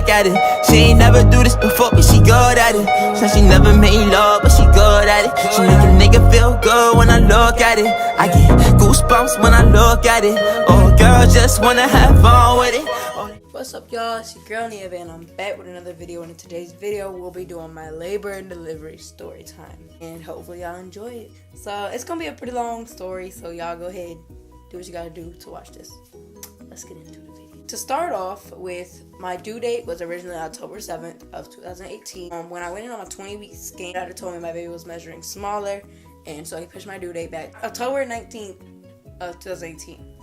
look at it. She ain't never do this before, but she good at it. Said she never made love, but she good at it. She make a nigga feel good when I look at it. I get goosebumps when I look at it. Oh, girl, just wanna have fun with it. What's up, y'all? It's your girl nevaeh, and I'm back with another video. And in today's video, we'll be doing my labor and delivery story time, and hopefully y'all enjoy it. So it's gonna be a pretty long story, so y'all go ahead, do what you gotta do to watch this. Let's get into the video. To start off with, my due date was originally October 7th of 2018. When I went in on my 20-week scan, the doctor told me my baby was measuring smaller, and so he pushed my due date back October 19th of 2018.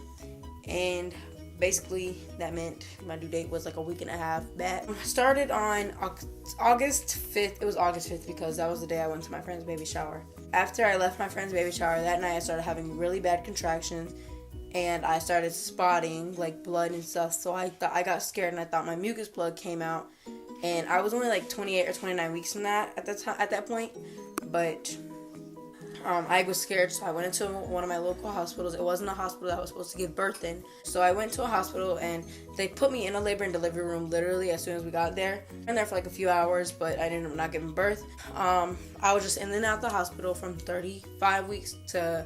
And basically, that meant my due date was like a week and a half back. I started on August 5th. It was August 5th because that was the day I went to my friend's baby shower. After I left my friend's baby shower that night, I started having really bad contractions, and I started spotting like blood and stuff. So I got scared, and I thought my mucus plug came out. And I was only like 28 or 29 weeks from that at that point, but I was scared, so I went into one of my local hospitals. It wasn't a hospital that I was supposed to give birth in. So I went to a hospital, and they put me in a labor and delivery room literally as soon as we got there. I was there for like a few hours, but I ended up not giving birth. I was just in and out the hospital from 35 weeks to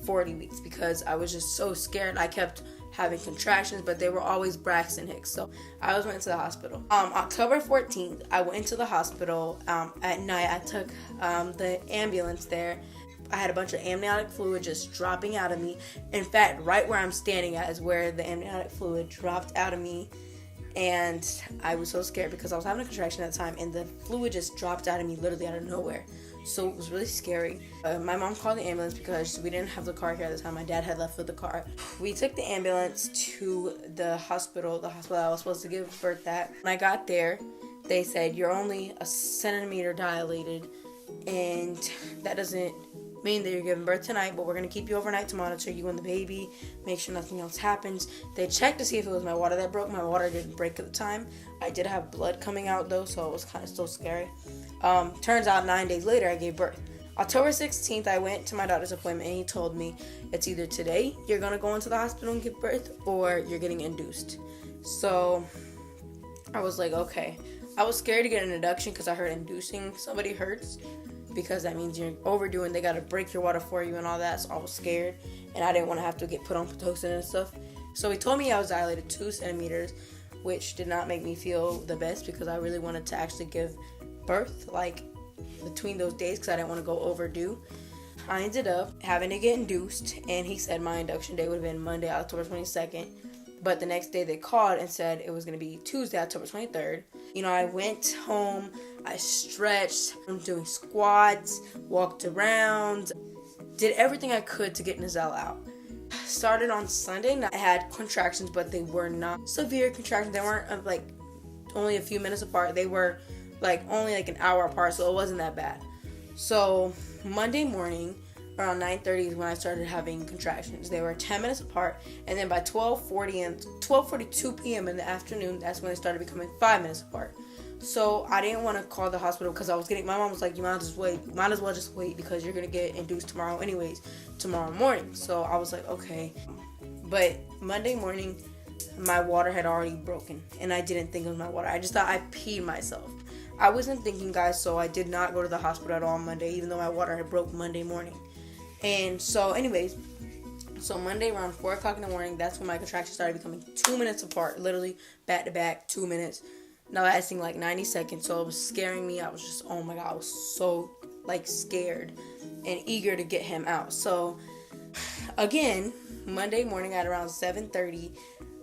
40 weeks because I was just so scared. I kept having contractions, but they were always Braxton Hicks. So I always went to the hospital. October 14th, I went into the hospital. At night, I took the ambulance there. I had a bunch of amniotic fluid just dropping out of me. In fact, right where I'm standing at is where the amniotic fluid dropped out of me. And I was so scared because I was having a contraction at the time, and the fluid just dropped out of me literally out of nowhere. So it was really scary. My mom called the ambulance because we didn't have the car here at the time. My dad had left with the car. We took the ambulance to the hospital I was supposed to give birth at. When I got there, they said, "You're only a centimeter dilated, and that doesn't mean that you're giving birth tonight, but we're going to keep you overnight to monitor you and the baby, make sure nothing else happens." They checked to see if it was my water that broke. My water didn't break at the time. I did have blood coming out though, so it was kind of still scary. Turns out 9 days later, I gave birth. October 16th, I went to my doctor's appointment, and he told me it's either today you're going to go into the hospital and give birth, or you're getting induced. So I was like, okay. I was scared to get an induction because I heard inducing somebody hurts, because that means you're overdue and they got to break your water for you and all that. So I was scared, and I didn't want to have to get put on Pitocin and stuff. So he told me I was dilated 2 centimeters, which did not make me feel the best because I really wanted to actually give birth like between those days because I didn't want to go overdue. I ended up having to get induced, and he said my induction day would have been Monday, October 22nd. But the next day they called and said it was going to be Tuesday, October 23rd. You know, I went home, I stretched, I'm doing squats, walked around, did everything I could to get Nazelle out. Started on Sunday. I had contractions, but they were not severe contractions. They weren't like only a few minutes apart. They were like only like an hour apart, so it wasn't that bad. So Monday morning around 9:30 is when I started having contractions. They were 10 minutes apart, and then by 12:40 and 12:42 p.m. in the afternoon, that's when they started becoming 5 minutes apart. So I didn't want to call the hospital because my mom was like, you might as well just wait because you're gonna get induced tomorrow morning. So I was like, okay. But Monday morning, my water had already broken, and I didn't think it was my water. I just thought I peed myself. I wasn't thinking, guys, so I did not go to the hospital at all on Monday, even though my water had broke Monday morning. And so anyways, so Monday around 4 o'clock in the morning, that's when my contractions started becoming 2 minutes apart, literally back to back, 2 minutes, now lasting like 90 seconds. So it was scaring me. I was just, oh my God, I was so like scared and eager to get him out. So again, Monday morning at around 7:30,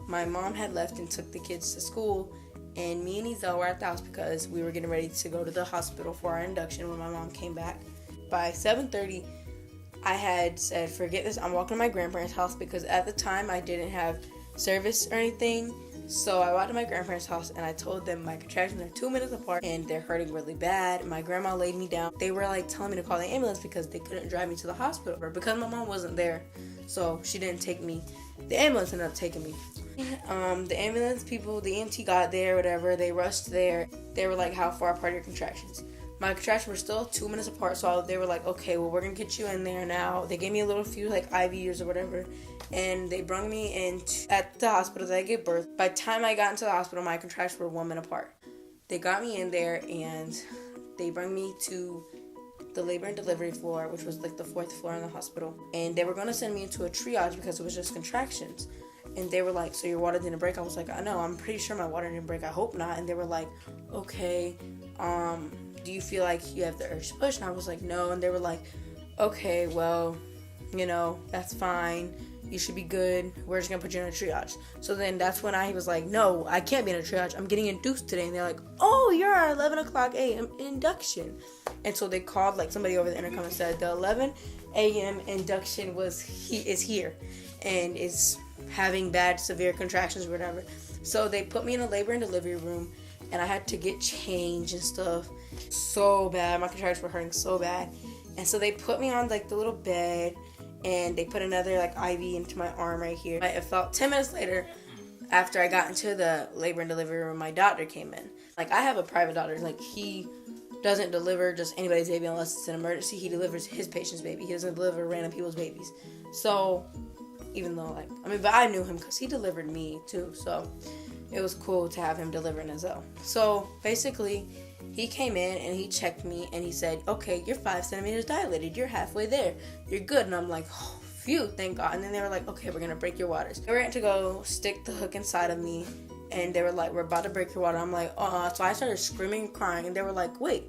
my mom had left and took the kids to school, and me and Izelle were at the house because we were getting ready to go to the hospital for our induction when my mom came back. By 7:30, I had said, forget this, I'm walking to my grandparents' house because at the time I didn't have service or anything. So I walked to my grandparents' house, and I told them my contractions are 2 minutes apart and they're hurting really bad. My grandma laid me down. They were like telling me to call the ambulance because they couldn't drive me to the hospital because my mom wasn't there. So she didn't take me. The ambulance ended up taking me. The ambulance people, the EMT got there, whatever. They rushed there. They were like, how far apart are your contractions? My contractions were still 2 minutes apart, so they were like, okay, well, we're going to get you in there now. They gave me a few like IVs or whatever, and they brought me in at the hospital that I gave birth. By the time I got into the hospital, my contractions were 1 minute apart. They got me in there, and they brought me to the labor and delivery floor, which was like the 4th floor in the hospital. And they were going to send me into a triage because it was just contractions. And they were like, so your water didn't break? I was like, I know, I'm pretty sure my water didn't break. I hope not. And they were like, okay, do you feel like you have the urge to push? And I was like, no. And they were like, okay, well, you know, that's fine. You should be good. We're just going to put you in a triage. So then that's when I was like, no, I can't be in a triage. I'm getting induced today. And they're like, oh, you're our 11 o'clock a.m. induction. And so they called like somebody over the intercom and said the 11 a.m. induction is here and is having bad severe contractions or whatever. So they put me in a labor and delivery room, and I had to get changed and stuff. So bad. My contractions were hurting so bad. And so they put me on like the little bed, and they put another like IV into my arm right here. It felt 10 minutes later, after I got into the labor and delivery room, my doctor came in. Like, I have a private doctor. Like, he doesn't deliver just anybody's baby unless it's an emergency. He delivers his patient's baby. He doesn't deliver random people's babies. So, even though, like, but I knew him because he delivered me too. So, it was cool to have him delivering as well. So, basically, he came in and he checked me and he said, okay, you're 5 centimeters dilated. You're halfway there. You're good. And I'm like, oh, phew, thank God. And then they were like, okay, we're going to break your waters. They were going to go stick the hook inside of me. And they were like, we're about to break your water. I'm like, so I started screaming and crying. And they were like, wait,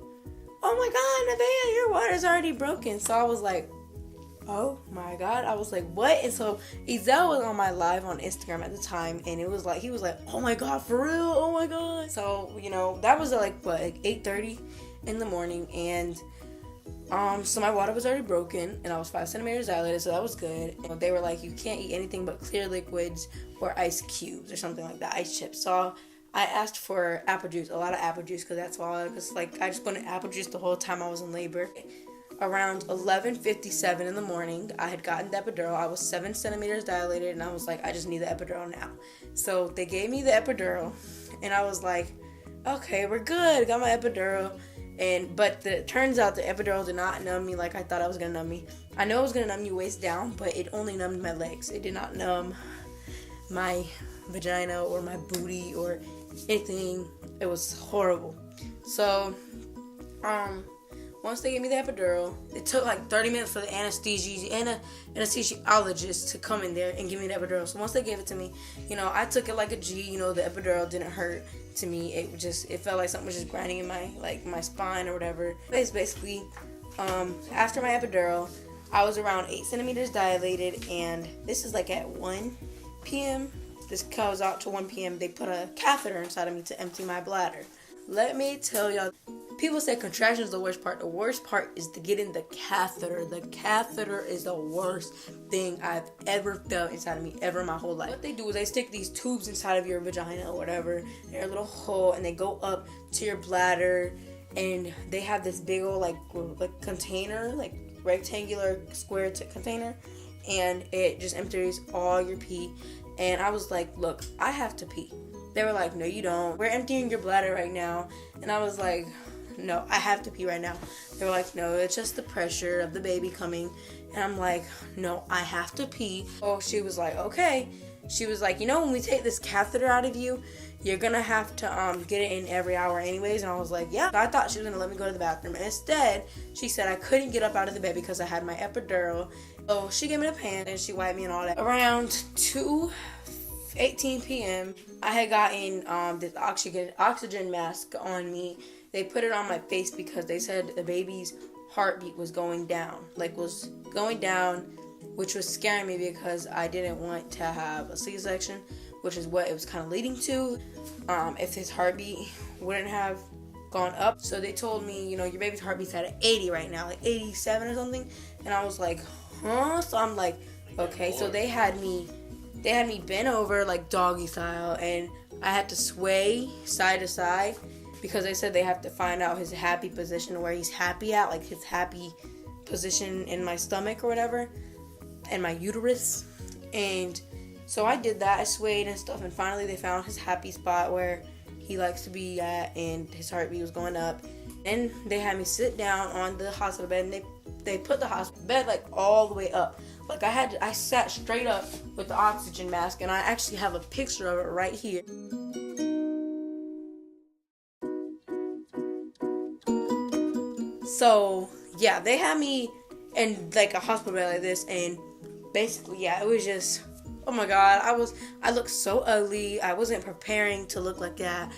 oh my God, Nevaeh, your water's already broken. So I was like, oh my God. I was like, what? And so Ezel was on my live on Instagram at the time, and it was like, he was like, oh my God, for real? Oh my God. So, you know, that was like 8:30 in the morning, and so my water was already broken, and I was 5 centimeters dilated, so that was good. And they were like, you can't eat anything but clear liquids or ice cubes or something like that, ice chips. So I asked for apple juice, a lot of apple juice, because that's all, because like I just wanted apple juice the whole time I was in labor. Around 11:57 in the morning, I had gotten the epidural. I was 7 centimeters dilated, and I was like, I just need the epidural now. So they gave me the epidural, and I was like, okay, we're good. Got my epidural. But it turns out the epidural did not numb me like I thought it was gonna numb me. I know it was gonna numb you waist down, but it only numbed my legs. It did not numb my vagina or my booty or anything. It was horrible. So, once they gave me the epidural, it took like 30 minutes for the anesthesiologist to come in there and give me the epidural. So once they gave it to me, you know, I took it like a G. You know, the epidural didn't hurt to me. It felt like something was just grinding in my spine or whatever. Basically, after my epidural, I was around 8 centimeters dilated, and this is like at 1 p.m. This goes out to 1 p.m. They put a catheter inside of me to empty my bladder. Let me tell y'all, people say contraction is the worst part. The worst part is to get in the catheter. The catheter is the worst thing I've ever felt inside of me, ever in my whole life. What they do is they stick these tubes inside of your vagina or whatever, in a little hole, and they go up to your bladder, and they have this big old like container, like rectangular square container, and it just empties all your pee. And I was like, look, I have to pee. They were like, no, you don't. We're emptying your bladder right now. And I was like, no, I have to pee right now. They were like, no, it's just the pressure of the baby coming. And I'm like, no, I have to pee. Oh, she was like, okay. She was like, you know, when we take this catheter out of you, you're gonna have to get it in every hour anyways. And I was like, yeah. I thought she was gonna let me go to the bathroom. And instead, she said I couldn't get up out of the bed because I had my epidural. So she gave me the pan and she wiped me and all that. Around 2:18 p.m., I had gotten this oxygen mask on me. They put it on my face because they said the baby's heartbeat was going down, which was scaring me because I didn't want to have a C-section, which is what it was kind of leading to, if his heartbeat wouldn't have gone up. So they told me, you know, your baby's heartbeat's at 80 right now, like 87 or something. And I was like, huh? So I'm like, okay. So they had me bent over like doggy style, and I had to sway side to side because they said they have to find out his happy position, where he's happy at, like his happy position in my stomach or whatever, and my uterus. And so I did that. I swayed and stuff, and finally they found his happy spot where he likes to be at, and his heartbeat was going up. And they had me sit down on the hospital bed, and they they put the hospital bed like all the way up. Like I sat straight up with the oxygen mask, and I actually have a picture of it right here. So yeah, they had me in like a hospital bed like this, and basically, yeah, it was just, oh my god, I looked so ugly. I wasn't preparing to look like that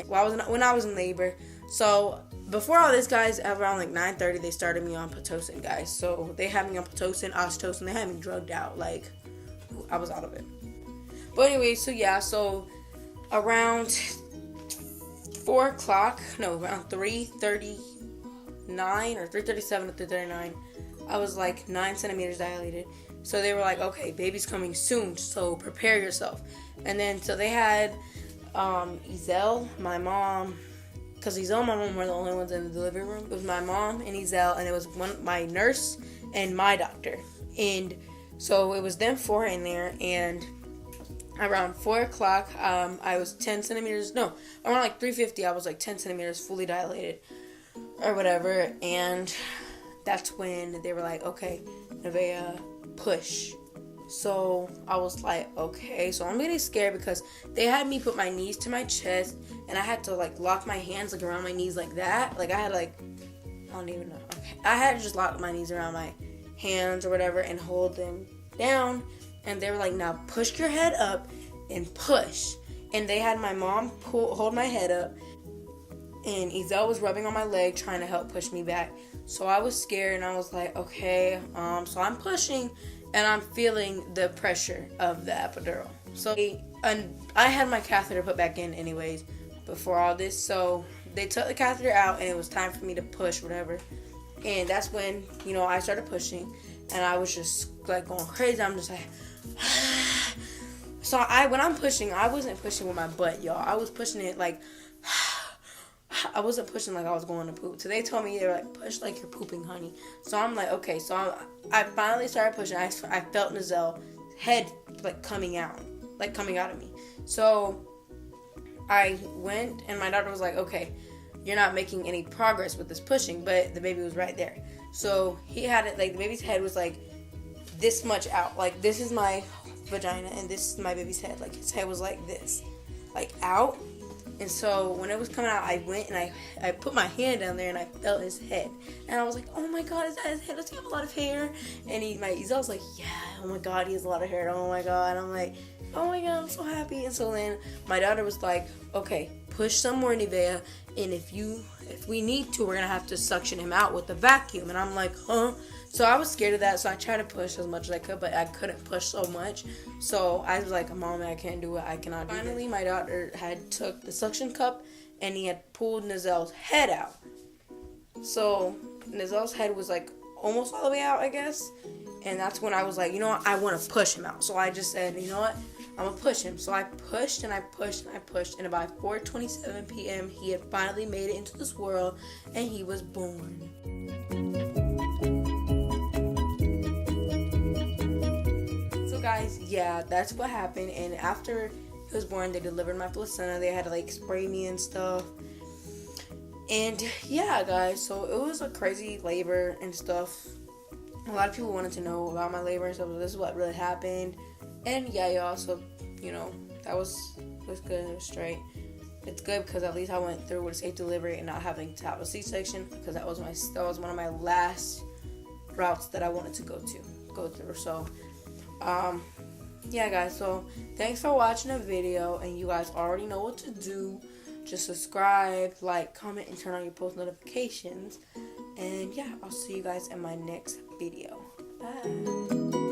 when I was in labor. So before all this, guys, around like 9:30, they started me on Pitocin, guys. So they had me on Pitocin, oxytocin. They had me drugged out. Like, I was out of it. But anyway, so yeah, so around 4 o'clock, no, around 3:39 or 3:37 to 3:39, I was like 9 centimeters dilated. So they were like, okay, baby's coming soon, so prepare yourself. And then, so they had Ezel, my mom, because Ezel and my mom were the only ones in the delivery room. It was my mom and Ezel, and it was my nurse and my doctor. And so it was them four in there, and around 4 o'clock, I was 10 centimeters, no, around like 3:50, I was like 10 centimeters fully dilated, or whatever. And that's when they were like, okay, Nevaeh, push. So I was like, okay. So I'm getting scared because they had me put my knees to my chest, and I had to like lock my hands like around my knees like that. Like I had like, I don't even know. Okay. I had to just lock my knees around my hands or whatever and hold them down. And they were like, now push your head up and push. And they had my mom hold my head up, and Ezel was rubbing on my leg trying to help push me back. So I was scared, and I was like, okay. So I'm pushing, and I'm feeling the pressure of the epidural. So I had my catheter put back in anyways before all this. So they took the catheter out, and it was time for me to push, whatever. And that's when, you know, I started pushing, and I was just like going crazy. I'm just like, so when I'm pushing, I wasn't pushing with my butt, y'all. I was pushing it like, I wasn't pushing like I was going to poop. So they told me, they were like, push like you're pooping, honey. So I'm like, okay. So I finally started pushing. I felt Nezel's head like coming out of me. So I went, and my doctor was like, okay, you're not making any progress with this pushing, but the baby was right there. So he had it like, the baby's head was like this much out. Like, this is my vagina, and this is my baby's head. Like, his head was like this, like out. And so when it was coming out, I went and I put my hand down there, and I felt his head. And I was like, oh my god, is that his head? Does he have a lot of hair? And Ezel was like, yeah, oh my god, he has a lot of hair. Oh my god. And I'm like, oh my god, I'm so happy. And so then my daughter was like, okay, push some more, Nevaeh, and if we need to, we're gonna have to suction him out with the vacuum. And I'm like, huh? So I was scared of that, so I tried to push as much as I could, but I couldn't push so much. So I was like, Mom, I can't do it. I cannot do it. Finally, my daughter had took the suction cup, and he had pulled Nezel's head out. So Nezel's head was like almost all the way out, I guess. And that's when I was like, you know what? I want to push him out. So I just said, you know what? I'm going to push him. So I pushed and I pushed and I pushed. And by 4:27 p.m., he had finally made it into this world, and he was born. Guys, yeah, that's what happened. And after he was born, they delivered my placenta. They had to like spray me and stuff. And yeah, guys, so it was a crazy labor and stuff. A lot of people wanted to know about my labor and stuff. So this is what really happened. And yeah, y'all, so you know, that was good. It was straight. It's good because at least I went through with a safe delivery and not having to have a C-section, because that was one of my last routes that I wanted to go through. So yeah, guys, so thanks for watching the video, and you guys already know what to do. Just subscribe, like, comment, and turn on your post notifications. And yeah, I'll see you guys in my next video. Bye.